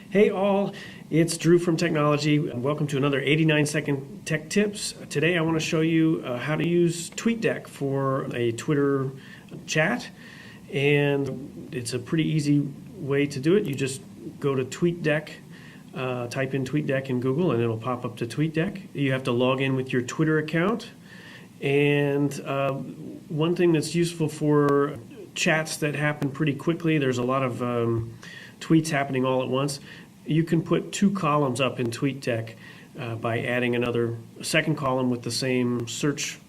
Hey all, it's Drew from Technology. Welcome to another 89-second Tech Tips. Today I want to show you how to use TweetDeck for a Twitter chat. And it's a pretty easy way to do it. You just go to TweetDeck, type in TweetDeck in Google and it'll pop up to TweetDeck. You have to log in with your Twitter account. And one thing that's useful for chats that happen pretty quickly, there's a lot of tweets happening all at once. You can put two columns up in TweetDeck by adding a second column with the same search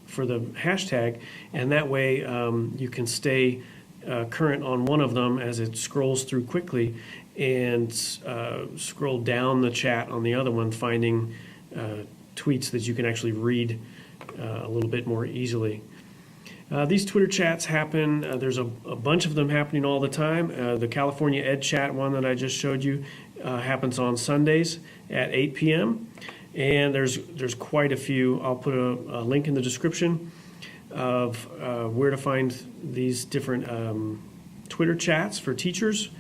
for the hashtag, and that way you can stay current on one of them as it scrolls through quickly and scroll down the chat on the other one, finding tweets that you can actually read a little bit more easily. These Twitter chats happen, there's a bunch of them happening all the time. The California Ed Chat one that I just showed you happens on Sundays at 8 p.m. And there's quite a few. I'll put a link in the description of where to find these different Twitter chats for teachers,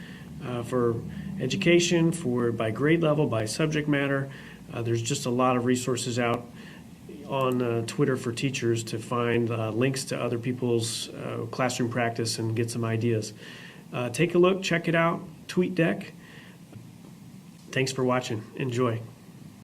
for education, by grade level, by subject matter. There's just a lot of resources out on Twitter for teachers to find links to other people's classroom practice and get some ideas. Take a look, check it out, TweetDeck. Thanks for watching. Enjoy.